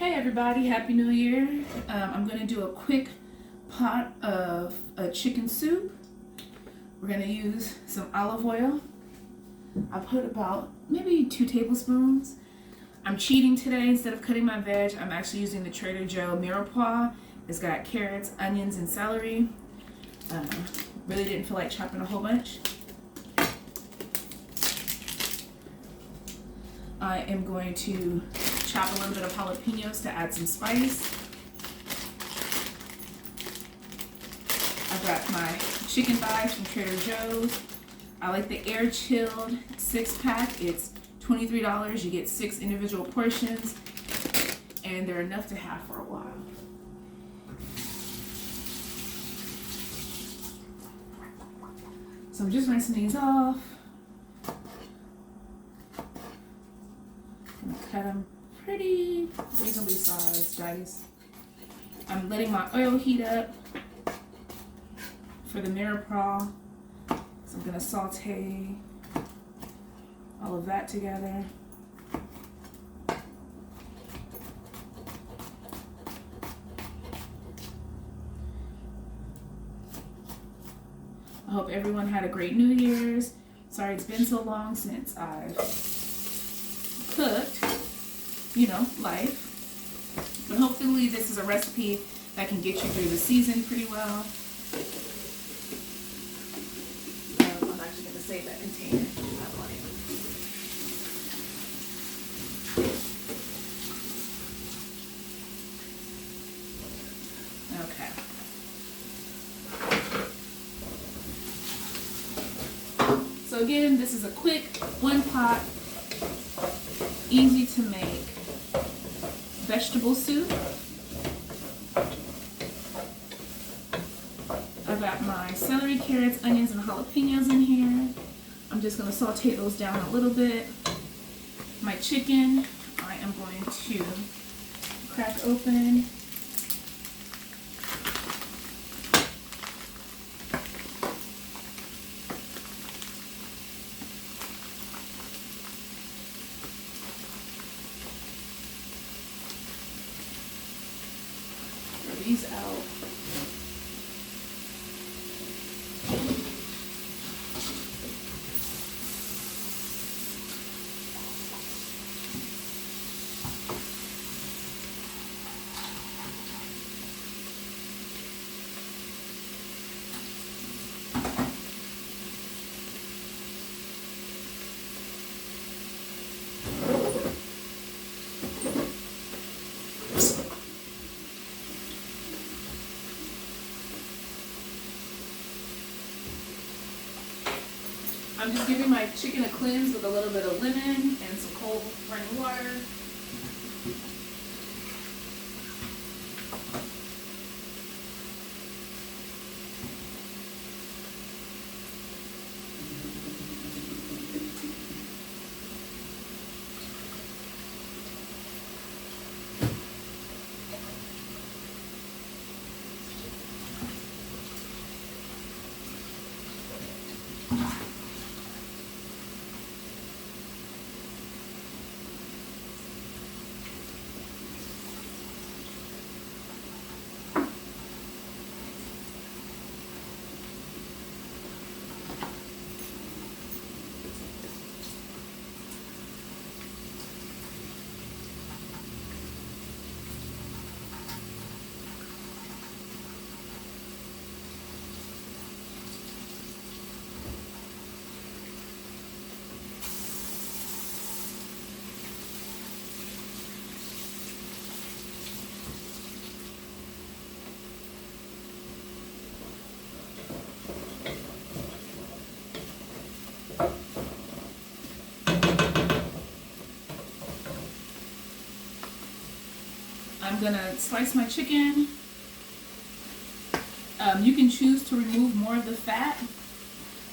Hey everybody, Happy New Year. I'm going to do a quick pot of chicken soup. We're going to use some olive oil. I put about maybe 2 tablespoons. I'm cheating today. Instead of cutting my veg, I'm actually using the Trader Joe mirepoix. It's got carrots, onions, and celery. Really didn't feel like chopping a whole bunch. I am going to chop a little bit of jalapenos to add some spice. I've got my chicken thighs from Trader Joe's. I like the air chilled 6-pack. It's $23. You get 6 individual portions, and they're enough to have for a while. So I'm just rinsing these off. I'm gonna cut them pretty reasonably sized, guys. I'm letting my oil heat up for the mirepoix. So I'm gonna saute all of that together. I hope everyone had a great New Year's. Sorry it's been so long since I've cooked, life. But hopefully this is a recipe that can get you through the season pretty well. I'm actually going to save that container. I want it. Okay. So again, this is a quick 1-pot, easy to make vegetable soup. I've got my celery, carrots, onions, and jalapenos in here. I'm just going to saute those down a little bit. My chicken, I am going to crack open. These out. I'm just giving my chicken a cleanse with a little bit of lemon and some cold running water. I'm gonna slice my chicken. You can choose to remove more of the fat.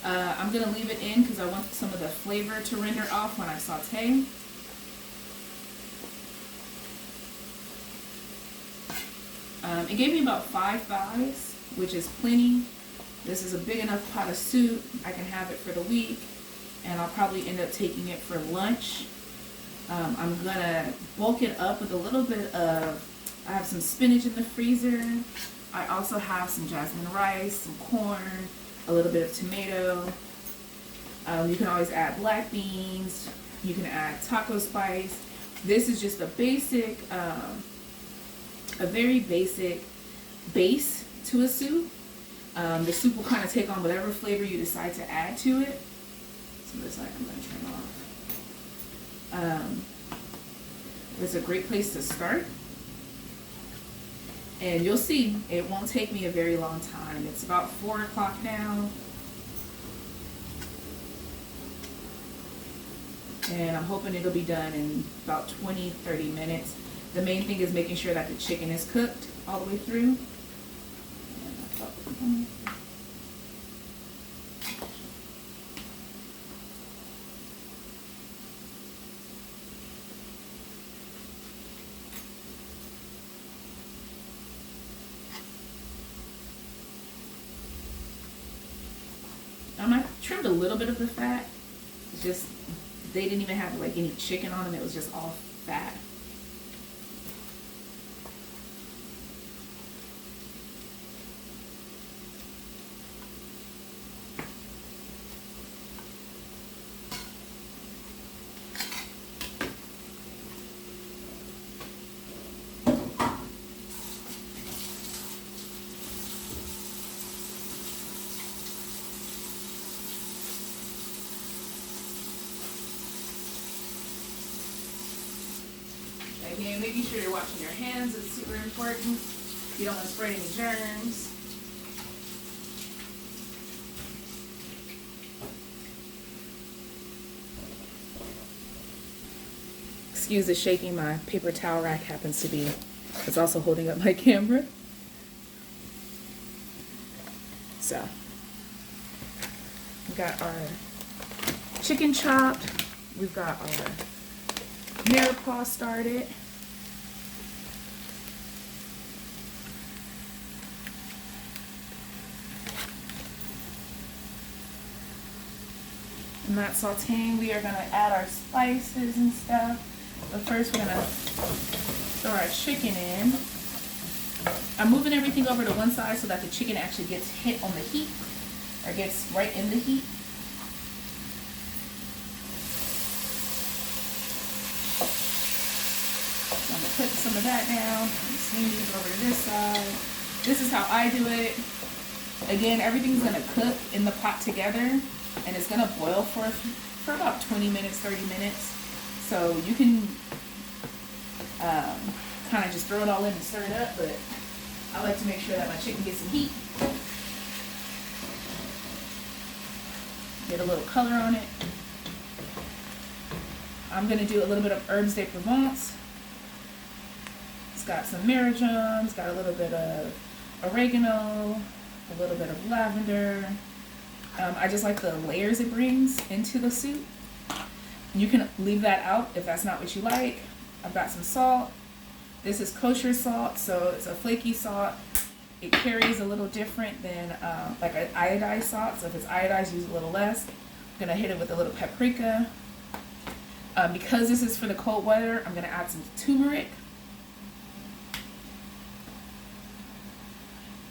I'm gonna leave it in because I want some of the flavor to render off when I saute. It gave me about 5 thighs, which is plenty. This is a big enough pot of soup. I can have it for the week, and I'll probably end up taking it for lunch. I'm gonna bulk it up with a little bit of, I have some spinach in the freezer. I also have some jasmine rice, some corn, a little bit of tomato. You can always add black beans. You can add taco spice. This is just a basic, a very basic base to a soup. The soup will kind of take on whatever flavor you decide to add to it. So this side I'm going to turn off. It's a great place to start. And you'll see, it won't take me a very long time. It's about 4 o'clock now. And I'm hoping it'll be done in about 20-30 minutes. The main thing is making sure that the chicken is cooked all the way through. I trimmed a little bit of the fat. It's just, they didn't even have like any chicken on them. It was just all fat. Again, making sure you're washing your hands is super important. You don't want to spread any germs. Excuse the shaking, my paper towel rack happens to be, it's also holding up my camera. So, we got our chicken chopped. We've got our mirepoix started. And that sauteing, we are going to add our spices and stuff. But first we're going to throw our chicken in. I'm moving everything over to one side so that the chicken actually gets hit on the heat, or gets right in the heat. So I'm going to put some of that down and swing these over to this side. This is how I do it. Again, everything's going to cook in the pot together. And it's gonna boil for about 20 minutes, 30 minutes. So you can kind of just throw it all in and stir it up, but I like to make sure that my chicken gets some heat. Get a little color on it. I'm gonna do a little bit of herbes de Provence. It's got some marjoram, it's got a little bit of oregano, a little bit of lavender. I just like the layers it brings into the soup. You can leave that out if that's not what you like. I've got some salt. This is kosher salt, so it's a flaky salt. It carries a little different than like an iodized salt, so if it's iodized, use a little less. I'm gonna hit it with a little paprika. Because this is for the cold weather, I'm gonna add some turmeric.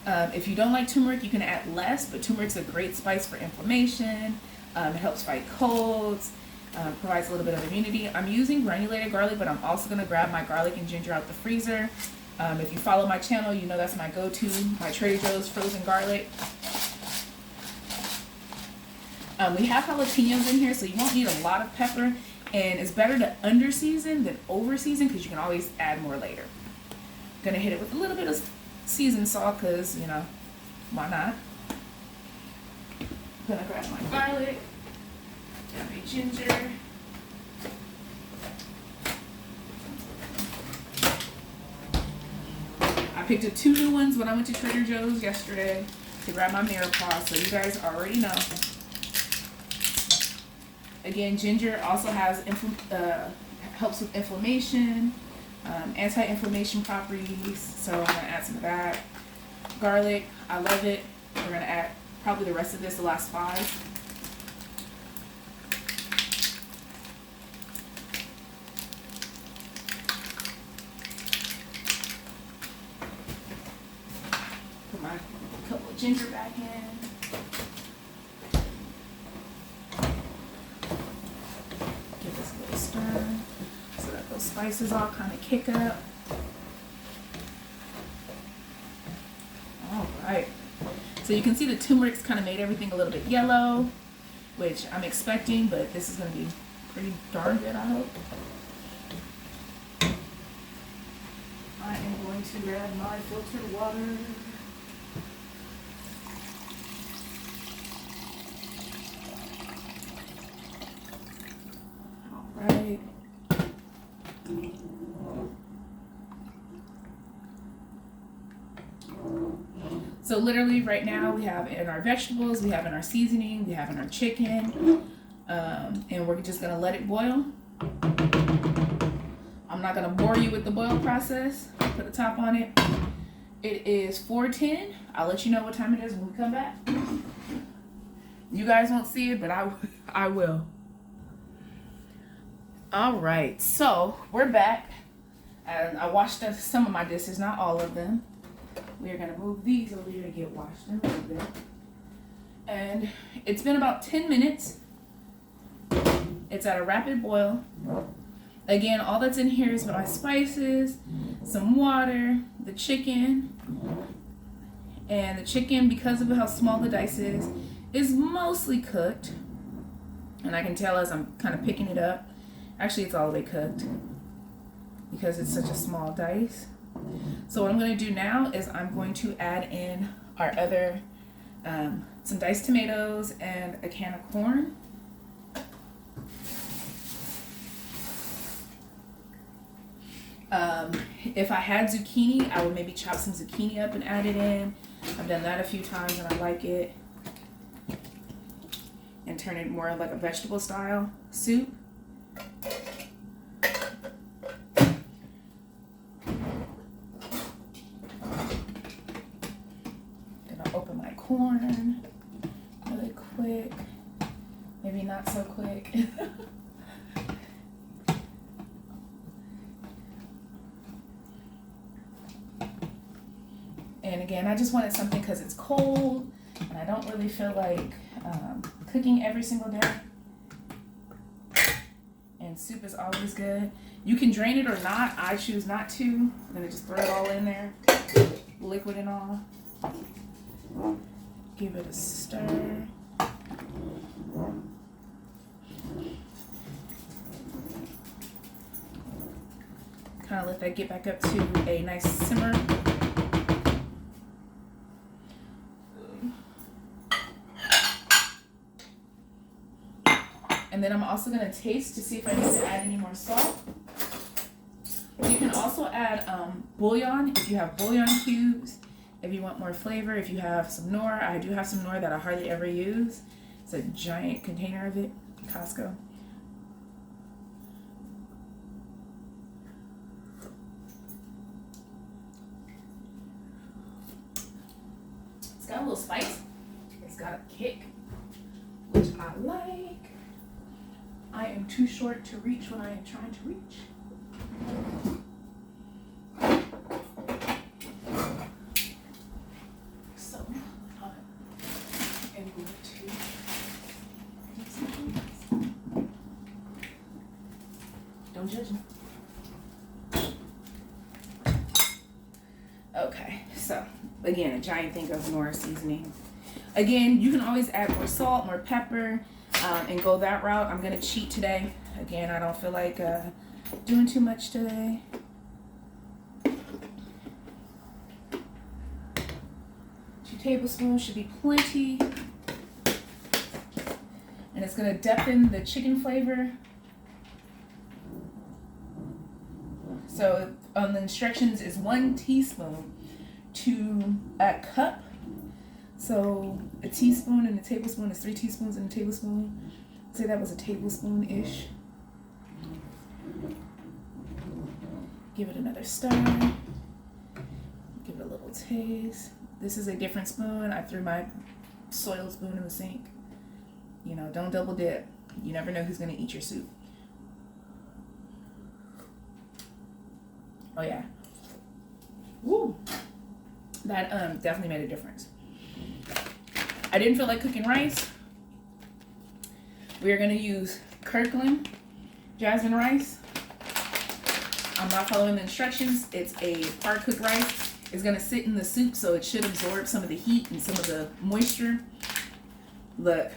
If you don't like turmeric, you can add less, but turmeric's a great spice for inflammation. It helps fight colds, provides a little bit of immunity. I'm using granulated garlic, but I'm also going to grab my garlic and ginger out the freezer. If you follow my channel, you know that's my go-to, my Trader Joe's frozen garlic. We have jalapenos in here, so you won't need a lot of pepper, and it's better to under-season than over-season because you can always add more later. I'm going to hit it with a little bit of seasoned salt because, you know, why not? I'm gonna grab my garlic, grab my ginger. I picked up 2 new ones when I went to Trader Joe's yesterday to grab my mirepoix, so you guys already know. Again, ginger also has helps with inflammation. Anti-inflammation properties, so I'm going to add some of that. Garlic, I love it. We're going to add probably the rest of this, the last 5. ginger back in. Give this a little stir so that those spices all kind of kick up. All right. So you can see the turmeric's kind of made everything a little bit yellow, which I'm expecting, but this is going to be pretty darn good, I hope. I am going to add my filtered water. All right. So literally right now we have in our vegetables, we have in our seasoning, we have in our chicken, and we're just gonna let it boil. I'm not gonna bore you with the boil process. Put a top on it. It is 4:10. I'll let you know what time it is when we come back. You guys won't see it, but I will. All right, so we're back, and I washed some of my dishes, not all of them. We are gonna move these over here to get washed in a little bit. And it's been about 10 minutes. It's at a rapid boil. Again, all that's in here is my spices, some water, the chicken. And the chicken, because of how small the dice is mostly cooked. And I can tell as I'm kind of picking it up. Actually, it's all the way cooked because it's such a small dice. So what I'm going to do now is I'm going to add in our other, some diced tomatoes and a can of corn. If I had zucchini, I would maybe chop some zucchini up and add it in. I've done that a few times and I like it. And turn it more like a vegetable style soup. Open my corn really quick, maybe not so quick. And again, I just wanted something because it's cold and I don't really feel like cooking every single day. And soup is always good. You can drain it or not. I choose not to. I'm gonna just throw it all in there, liquid and all. Give it a stir. Kind of let that get back up to a nice simmer. And then I'm also going to taste to see if I need to add any more salt. You can also add bouillon if you have bouillon cubes. If you want more flavor, if you have some Knorr, I do have some Knorr that I hardly ever use. It's a giant container of it in Costco. It's got a little spice. It's got a kick, which I like. I am too short to reach what I am trying to reach. Don't judge me. Okay, so again, a giant thing of Knorr seasoning. Again, you can always add more salt, more pepper, and go that route. I'm gonna cheat today. Again, I don't feel like doing too much today. 2 tablespoons should be plenty. And it's gonna deepen the chicken flavor. So on the instructions is 1 teaspoon to a cup. So a teaspoon and a tablespoon is 3 teaspoons and a tablespoon. I'd say that was a tablespoon-ish. Give it another stir. Give it a little taste. This is a different spoon. I threw my soiled spoon in the sink. You know, don't double dip. You never know who's gonna eat your soup. Oh yeah. Woo. That definitely made a difference. I didn't feel like cooking rice. We are gonna use Kirkland jasmine rice. I'm not following the instructions. It's a par cooked rice. It's gonna sit in the soup, so it should absorb some of the heat and some of the moisture. Look,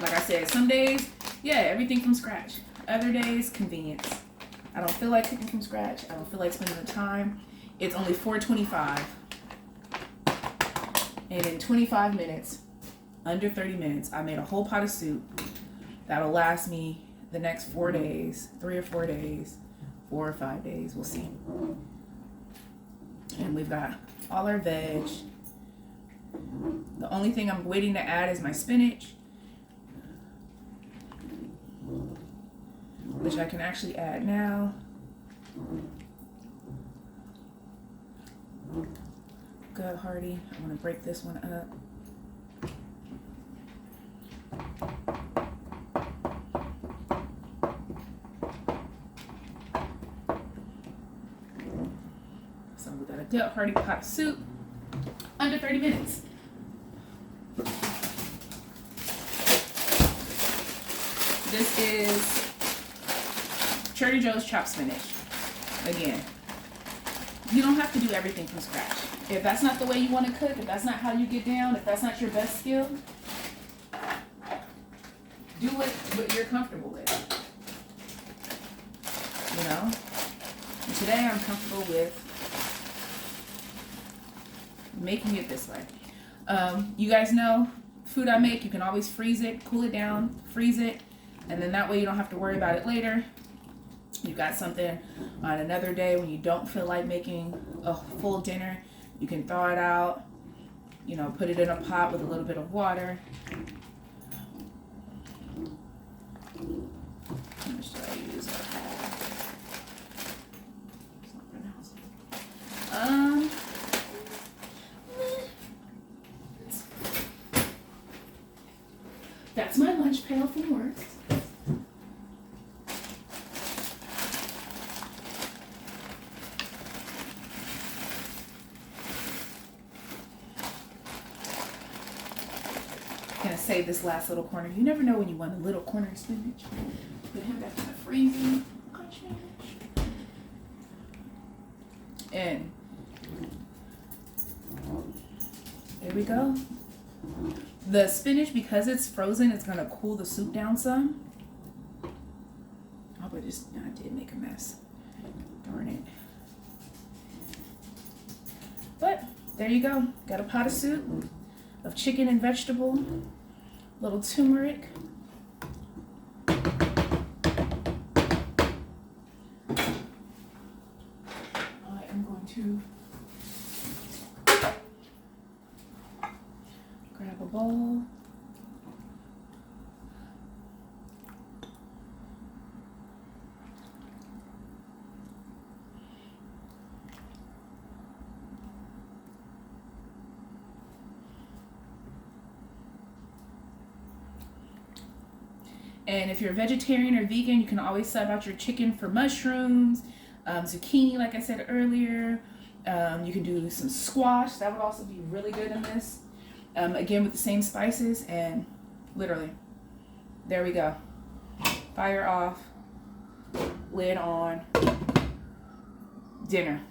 like I said, some days, yeah, everything from scratch. Other days, convenience. I don't feel like cooking from scratch. I don't feel like spending the time. It's only $4.25. And in 25 minutes, under 30 minutes, I made a whole pot of soup that'll last me the next 4 days, 3 or 4 days, 4 or 5 days, we'll see. And we've got all our veg. The only thing I'm waiting to add is my spinach, which I can actually add now. Good, Hearty. I'm gonna break this one up. So we got a good Hearty pot of soup, under 30 minutes. This is Trader Joe's chopped spinach. Again, you don't have to do everything from scratch. If that's not the way you want to cook, if that's not how you get down, if that's not your best skill, do what you're comfortable with. You know? And today I'm comfortable with making it this way. You guys know, food I make, you can always freeze it, cool it down, freeze it, and then that way you don't have to worry about it later. You've got something on another day when you don't feel like making a full dinner. You can thaw it out, you know, put it in a pot with a little bit of water. How much do I use? It's not pronounced. That's my lunch pail from work. Gonna save this last little corner. You never know when you want a little corner of spinach. Put him back in the freezer. And there we go. The spinach, because it's frozen, it's gonna cool the soup down some. Oh, but I did make a mess. Darn it. But there you go. Got a pot of soup of chicken and vegetable, little turmeric. I am going to grab a bowl. And if you're a vegetarian or vegan, you can always sub out your chicken for mushrooms, zucchini, like I said earlier. You can do some squash. That would also be really good in this. Again, with the same spices, and literally, there we go. Fire off, lid on, dinner.